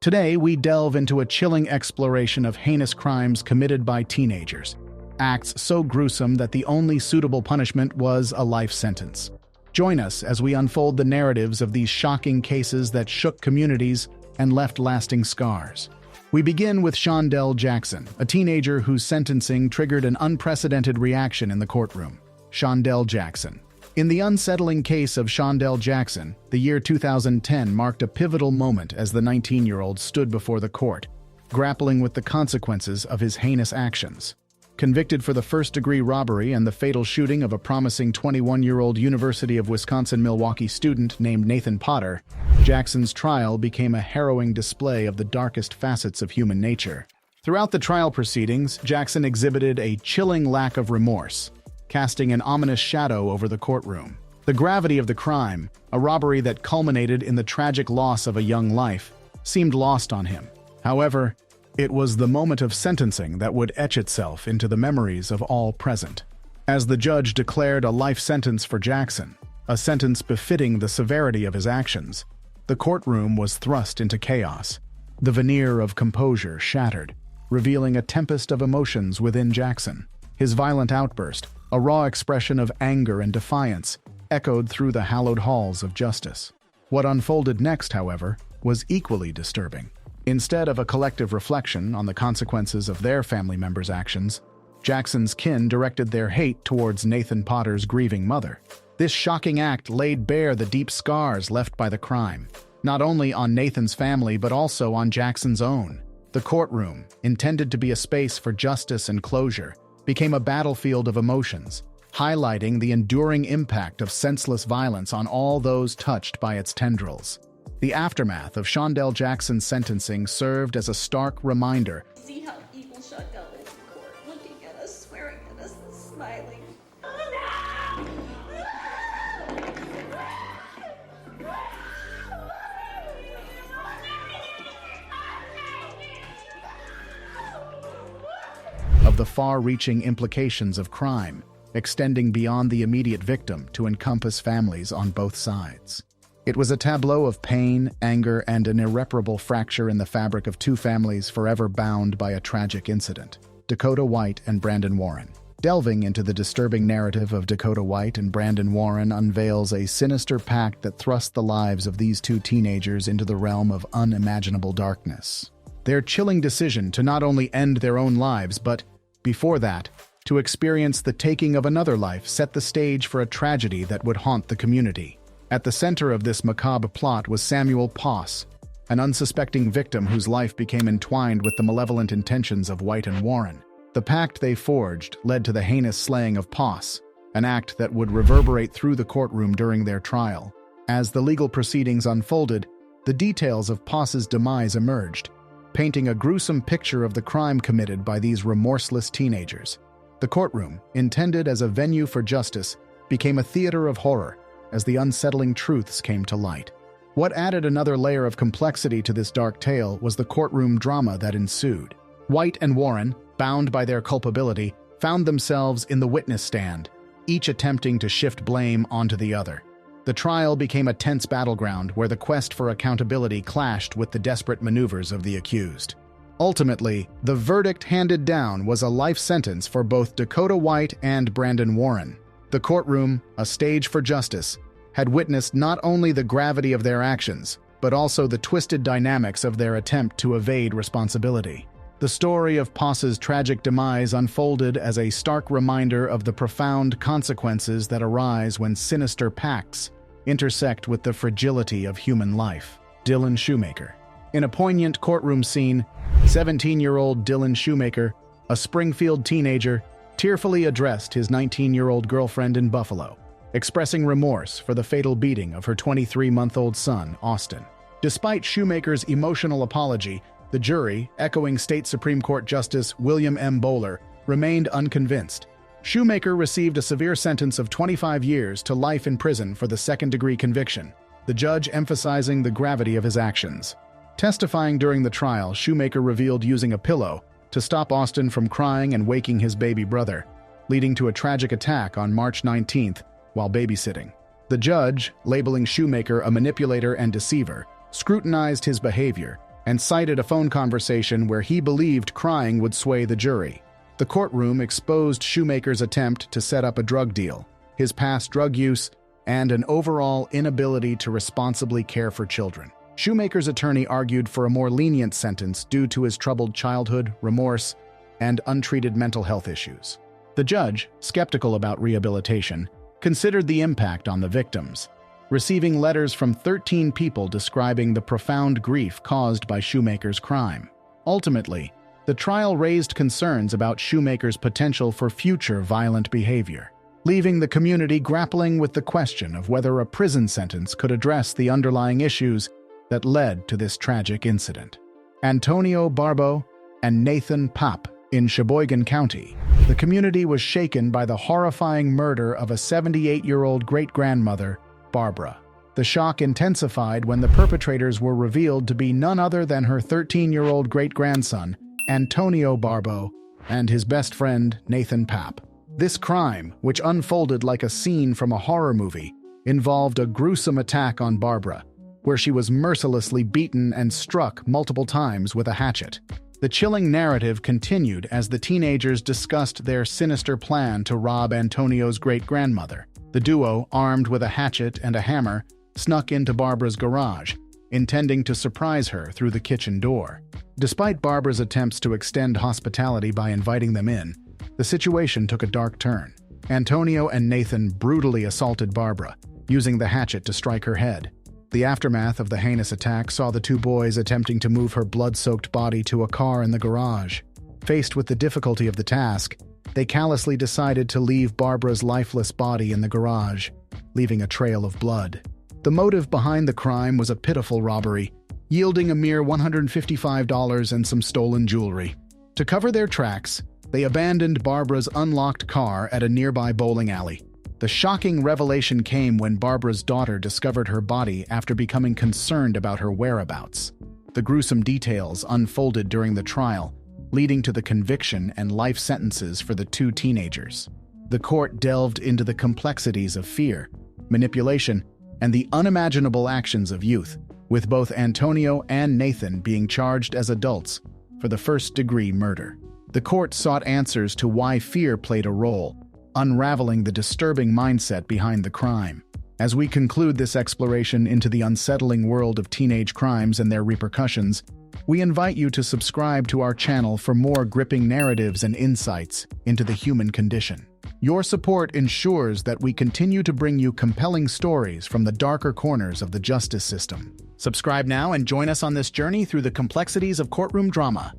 Today, we delve into a chilling exploration of heinous crimes committed by teenagers, acts so gruesome that the only suitable punishment was a life sentence. Join us as we unfold the narratives of these shocking cases that shook communities and left lasting scars. We begin with Shondell Jackson, a teenager whose sentencing triggered an unprecedented reaction in the courtroom. Shondell Jackson. In the unsettling case of Shondell Jackson, the year 2010 marked a pivotal moment as the 19-year-old stood before the court, grappling with the consequences of his heinous actions. Convicted for the first-degree robbery and the fatal shooting of a promising 21-year-old University of Wisconsin-Milwaukee student named Nathan Potter, Jackson's trial became a harrowing display of the darkest facets of human nature. Throughout the trial proceedings, Jackson exhibited a chilling lack of remorse, casting an ominous shadow over the courtroom. The gravity of the crime, a robbery that culminated in the tragic loss of a young life, seemed lost on him. However, it was the moment of sentencing that would etch itself into the memories of all present. As the judge declared a life sentence for Jackson, a sentence befitting the severity of his actions, the courtroom was thrust into chaos. The veneer of composure shattered, revealing a tempest of emotions within Jackson. His violent outburst, a raw expression of anger and defiance, echoed through the hallowed halls of justice. What unfolded next, however, was equally disturbing. Instead of a collective reflection on the consequences of their family members' actions, Jackson's kin directed their hate towards Nathan Potter's grieving mother. This shocking act laid bare the deep scars left by the crime, not only on Nathan's family but also on Jackson's own. The courtroom, intended to be a space for justice and closure, became a battlefield of emotions, highlighting the enduring impact of senseless violence on all those touched by its tendrils. The aftermath of Shondell Jackson's sentencing served as a stark reminder. See how evil Shondell is in court, looking at us, swearing at us, and smiling. Of the far-reaching implications of crime, extending beyond the immediate victim to encompass families on both sides. It was a tableau of pain, anger, and an irreparable fracture in the fabric of two families forever bound by a tragic incident. Dakota White and Brandon Warren. Delving into the disturbing narrative of Dakota White and Brandon Warren unveils a sinister pact that thrust the lives of these two teenagers into the realm of unimaginable darkness. Their chilling decision to not only end their own lives, but, before that, to experience the taking of another life set the stage for a tragedy that would haunt the community. At the center of this macabre plot was Samuel Poss, an unsuspecting victim whose life became entwined with the malevolent intentions of White and Warren. The pact they forged led to the heinous slaying of Poss, an act that would reverberate through the courtroom during their trial. As the legal proceedings unfolded, the details of Poss's demise emerged, painting a gruesome picture of the crime committed by these remorseless teenagers. The courtroom, intended as a venue for justice, became a theater of horror as the unsettling truths came to light. What added another layer of complexity to this dark tale was the courtroom drama that ensued. White and Warren, bound by their culpability, found themselves in the witness stand, each attempting to shift blame onto the other. The trial became a tense battleground where the quest for accountability clashed with the desperate maneuvers of the accused. Ultimately, the verdict handed down was a life sentence for both Dakota White and Brandon Warren. The courtroom, a stage for justice, had witnessed not only the gravity of their actions, but also the twisted dynamics of their attempt to evade responsibility. The story of Poss's tragic demise unfolded as a stark reminder of the profound consequences that arise when sinister pacts intersect with the fragility of human life. Dylan Shoemaker. In a poignant courtroom scene, 17-year-old Dylan Shoemaker, a Springfield teenager, tearfully addressed his 19-year-old girlfriend in Buffalo, expressing remorse for the fatal beating of her 23-month-old son, Austin. Despite Shoemaker's emotional apology, the jury, echoing State Supreme Court Justice William M. Bowler, remained unconvinced. Shoemaker received a severe sentence of 25 years to life in prison for the second-degree conviction, the judge emphasizing the gravity of his actions. Testifying during the trial, Shoemaker revealed using a pillow to stop Austin from crying and waking his baby brother, leading to a tragic attack on March 19th while babysitting. The judge, labeling Shoemaker a manipulator and deceiver, scrutinized his behavior, and cited a phone conversation where he believed crying would sway the jury. The courtroom exposed Shoemaker's attempt to set up a drug deal, his past drug use, and an overall inability to responsibly care for children. Shoemaker's attorney argued for a more lenient sentence due to his troubled childhood, remorse, and untreated mental health issues. The judge, skeptical about rehabilitation, considered the impact on the victims, receiving letters from 13 people describing the profound grief caused by Shoemaker's crime. Ultimately, the trial raised concerns about Shoemaker's potential for future violent behavior, leaving the community grappling with the question of whether a prison sentence could address the underlying issues that led to this tragic incident. Antonio Barbo and Nathan Papp in Sheboygan County. The community was shaken by the horrifying murder of a 78-year-old great-grandmother, Barbara. The shock intensified when the perpetrators were revealed to be none other than her 13-year-old great-grandson, Antonio Barbo, and his best friend, Nathan Papp. This crime, which unfolded like a scene from a horror movie, involved a gruesome attack on Barbara, where she was mercilessly beaten and struck multiple times with a hatchet. The chilling narrative continued as the teenagers discussed their sinister plan to rob Antonio's great-grandmother. The duo, armed with a hatchet and a hammer, snuck into Barbara's garage, intending to surprise her through the kitchen door. Despite Barbara's attempts to extend hospitality by inviting them in, the situation took a dark turn. Antonio and Nathan brutally assaulted Barbara, using the hatchet to strike her head. The aftermath of the heinous attack saw the two boys attempting to move her blood-soaked body to a car in the garage. Faced with the difficulty of the task, they callously decided to leave Barbara's lifeless body in the garage, leaving a trail of blood. The motive behind the crime was a pitiful robbery, yielding a mere $155 and some stolen jewelry. To cover their tracks, they abandoned Barbara's unlocked car at a nearby bowling alley. The shocking revelation came when Barbara's daughter discovered her body after becoming concerned about her whereabouts. The gruesome details unfolded during the trial, leading to the conviction and life sentences for the two teenagers. The court delved into the complexities of fear, manipulation, and the unimaginable actions of youth, with both Antonio and Nathan being charged as adults for the first-degree murder. The court sought answers to why fear played a role, unraveling the disturbing mindset behind the crime. As we conclude this exploration into the unsettling world of teenage crimes and their repercussions, we invite you to subscribe to our channel for more gripping narratives and insights into the human condition. Your support ensures that we continue to bring you compelling stories from the darker corners of the justice system. Subscribe now and join us on this journey through the complexities of courtroom drama.